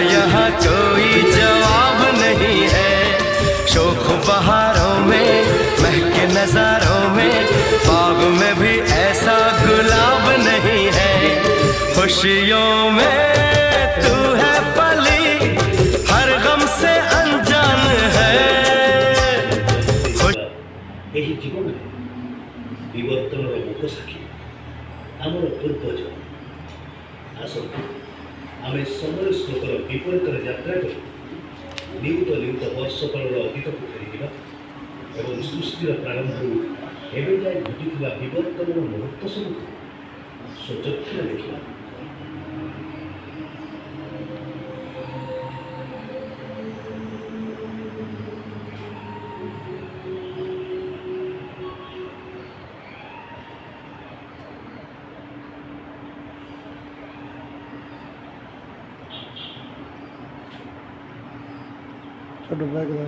यहाँ कोई जवाब नहीं है। शोख बहारों में महके नजारों में बाग में भी ऐसा गुलाब नहीं है। खुशियों में तू है पली हर गम से अनजान है। ଏହି ଜୀବନରେ ବିବର୍ତ୍ତନର ମୁକ ସାକ୍ଷୀ ଆମର ପୂର୍ବଜ। ଆସନ୍ତୁ ଆମେ ସମୟ ସ୍ରୋତର ବିପରୀତରେ ଯାତ୍ରା କରି ନିୟୁତ ନିୟୁତ ବର୍ଷ ତଳର ଅତୀତକୁ ଫେରିଯିବା ଏବଂ ସୃଷ୍ଟିର ପ୍ରାରମ୍ଭରୁ ଏବେ ଯାଏ ଘଟିଥିବା ବିବର୍ତ୍ତନର ମୁହୂର୍ତ୍ତ ସବୁକୁ ସ୍ୱଚକ୍ଷୁରେ ଦେଖିବା। छोटो बैग है।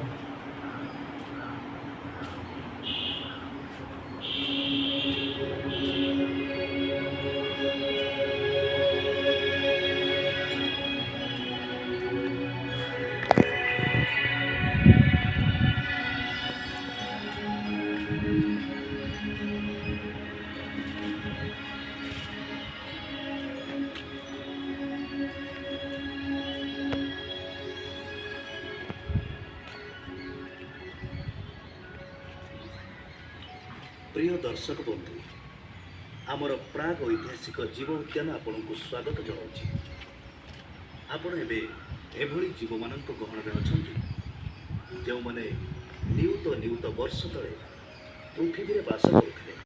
प्रिय दर्शक बंधु, आमर प्राग ऐतिहासिक जीव उद्यान आपन को स्वागत जनाऊँगी। आपण एबे एभली जीव मानक गहणरे अछंती जो माने नियुत नियुत वर्ष तले पृथ्वी रे बास करथि।